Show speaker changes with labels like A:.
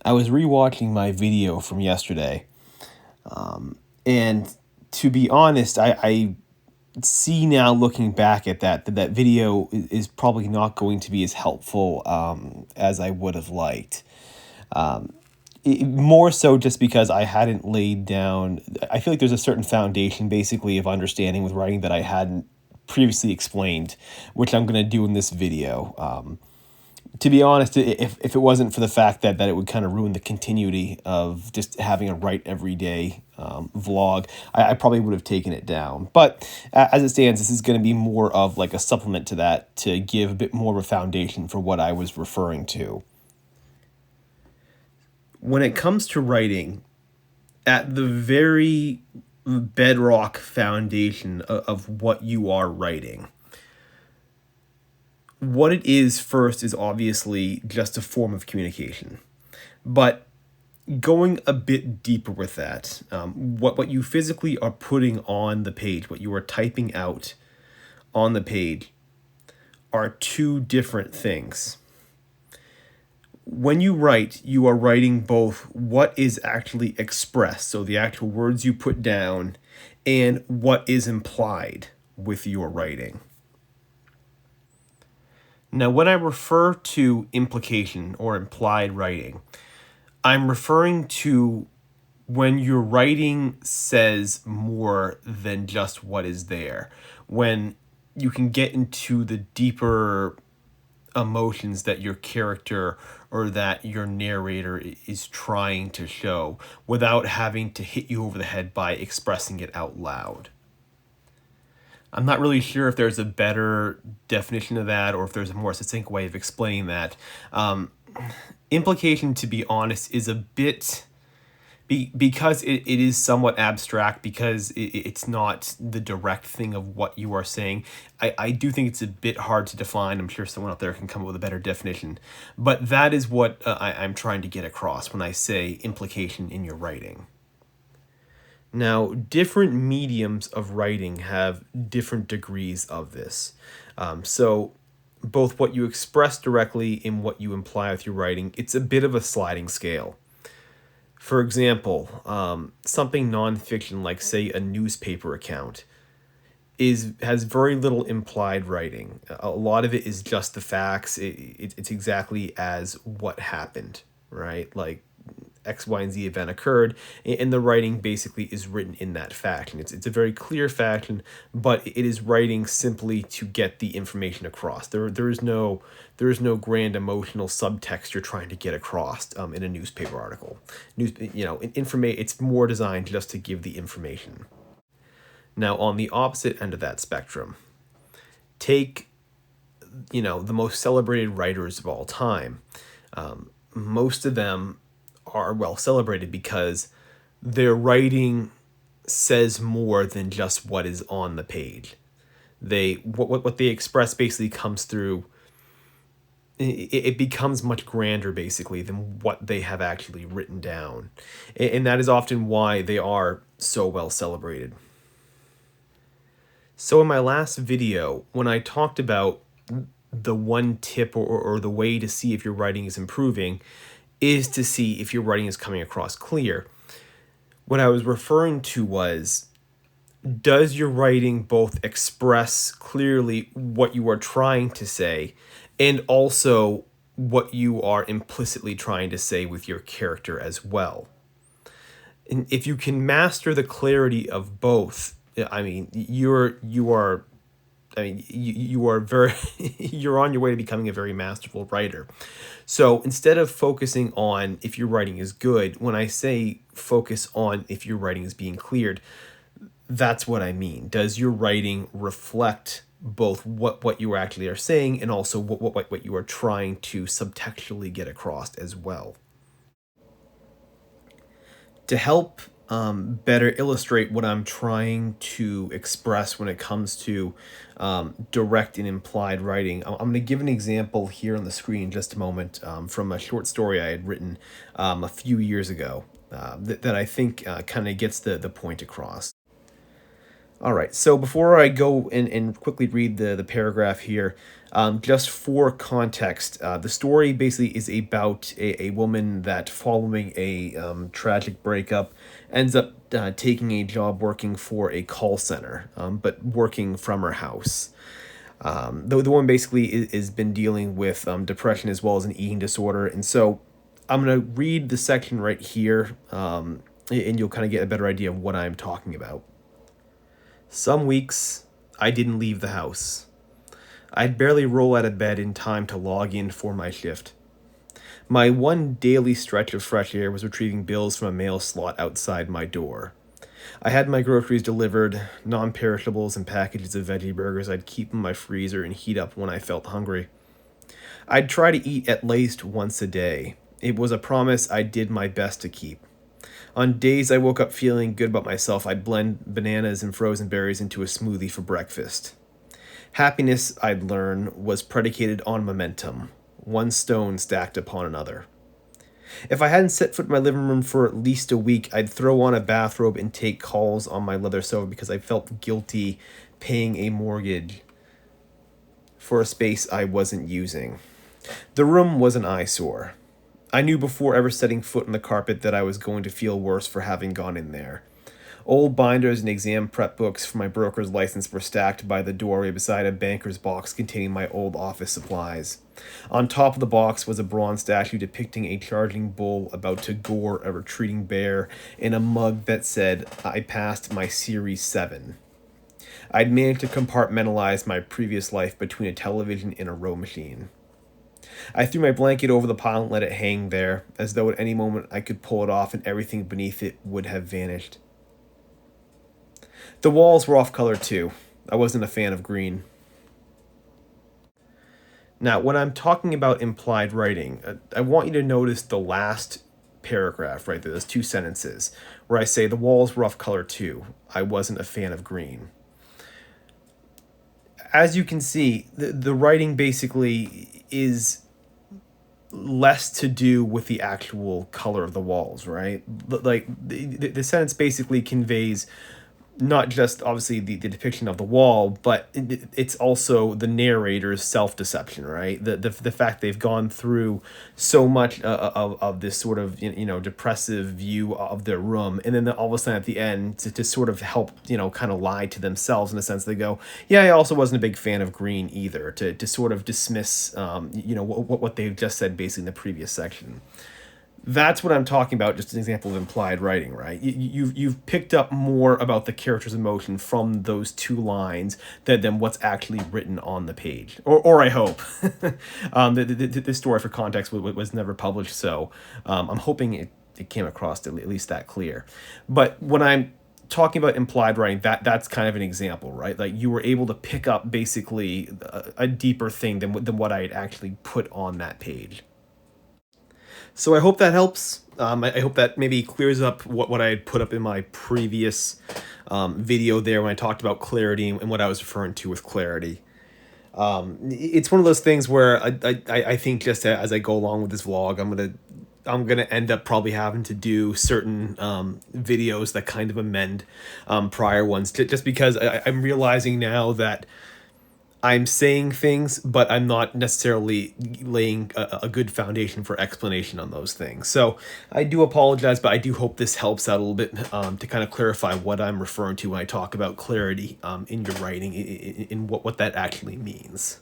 A: I was rewatching my video from yesterday, and to be honest, I see now looking back at that video is probably not going to be as helpful as I would have liked. More so just because I hadn't laid down. I feel like there's a certain foundation basically of understanding with writing that I hadn't previously explained, which I'm going to do in this video. To be honest, if it wasn't for the fact that it would kind of ruin the continuity of just having a write every day vlog, I probably would have taken it down. But as it stands, this is going to be more of like a supplement to that to give a bit more of a foundation for what I was referring to. When it comes to writing, at the very bedrock foundation of what you are writing, what it is first is obviously just a form of communication. But going a bit deeper with that, what you physically are putting on the page, what you are typing out on the page, are two different things. When you write, you are writing both what is actually expressed, so the actual words you put down, and what is implied with your writing. Now, when I refer to implication or implied writing, I'm referring to when your writing says more than just what is there, when you can get into the deeper emotions that your character or that your narrator is trying to show without having to hit you over the head by expressing it out loud. I'm not really sure if there's a better definition of that or if there's a more succinct way of explaining that. Implication, to be honest, is a bit... because it is somewhat abstract, because it's not the direct thing of what you are saying, I do think it's a bit hard to define. I'm sure someone out there can come up with a better definition. But that is what I'm trying to get across when I say implication in your writing. Now, different mediums of writing have different degrees of this. So both what you express directly and what you imply with your writing, it's a bit of a sliding scale. For example, something nonfiction like, say, a newspaper account has very little implied writing. A lot of it is just the facts. It's exactly as what happened, right? Like X, Y, and Z event occurred, and the writing basically is written in that fashion. It's a very clear fashion, but it is writing simply to get the information across. There is no grand emotional subtext you're trying to get across in a newspaper article. It's more designed just to give the information. Now, on the opposite end of that spectrum, take the most celebrated writers of all time. Most of them are well celebrated because their writing says more than just what is on the page. What they express basically comes through. It becomes much grander basically than what they have actually written down, and that is often why they are so well celebrated. So in my last video, when I talked about the one tip or the way to see if your writing is improving is to see if your writing is coming across clear, what I was referring to was, does your writing both express clearly what you are trying to say and also what you are implicitly trying to say with your character as well? And if you can master the clarity of both, you are very you're on your way to becoming a very masterful writer. So instead of focusing on if your writing is good, when I say focus on if your writing is being cleared, that's what I mean. Does your writing reflect both what you actually are saying and also what you are trying to subtextually get across as well? To help better illustrate what I'm trying to express when it comes to direct and implied writing, I'm going to give an example here on the screen in just a moment from a short story I had written a few years ago that I think kind of gets the point across. All right, so before I go and quickly read the paragraph here, just for context, the story basically is about a woman that, following a tragic breakup, ends up taking a job working for a call center, but working from her house. The woman basically is been dealing with depression as well as an eating disorder, and so I'm gonna read the section right here, and you'll kind of get a better idea of what I'm talking about. Some weeks, I didn't leave the house. I'd barely roll out of bed in time to log in for my shift. My one daily stretch of fresh air was retrieving bills from a mail slot outside my door. I had my groceries delivered, non perishables and packages of veggie burgers I'd keep in my freezer and heat up when I felt hungry. I'd try to eat at least once a day. It was a promise I did my best to keep. On days I woke up feeling good about myself, I'd blend bananas and frozen berries into a smoothie for breakfast. Happiness, I'd learn, was predicated on momentum, one stone stacked upon another. If I hadn't set foot in my living room for at least a week, I'd throw on a bathrobe and take calls on my leather sofa because I felt guilty paying a mortgage for a space I wasn't using. The room was an eyesore. I knew before ever setting foot on the carpet that I was going to feel worse for having gone in there. Old binders and exam prep books for my broker's license were stacked by the doorway beside a banker's box containing my old office supplies. On top of the box was a bronze statue depicting a charging bull about to gore a retreating bear in a mug that said, "I passed my Series 7." I'd managed to compartmentalize my previous life between a television and a row machine. I threw my blanket over the pile and let it hang there, as though at any moment I could pull it off and everything beneath it would have vanished. The walls were off color too. I wasn't a fan of green. Now, when I'm talking about implied writing, I want you to notice the last paragraph, right? Those two sentences where I say the walls were off color too. I wasn't a fan of green. As you can see, the writing basically is less to do with the actual color of the walls, right? Like the sentence basically conveys not just obviously the depiction of the wall, but it's also the narrator's self-deception, right? The fact they've gone through so much of this sort of depressive view of their room, and then all of a sudden at the end to sort of help kind of lie to themselves in a sense. They go, yeah, I also wasn't a big fan of green either, to sort of dismiss what they've just said basically in the previous section. That's what I'm talking about, just an example of implied writing, right? You've picked up more about the character's emotion from those two lines than what's actually written on the page. Or I hope. This story, for context, was never published, so I'm hoping it came across at least that clear. But when I'm talking about implied writing, that's kind of an example, right? Like you were able to pick up basically a deeper thing than what I had actually put on that page. So I hope that helps. I hope that maybe clears up what I had put up in my previous video there when I talked about clarity and what I was referring to with clarity. It's one of those things where I think just as I go along with this vlog, I'm gonna end up probably having to do certain videos that kind of amend prior ones, just because I'm realizing now that I'm saying things, but I'm not necessarily laying a good foundation for explanation on those things. So I do apologize, but I do hope this helps out a little bit to kind of clarify what I'm referring to when I talk about clarity in your writing, in what that actually means.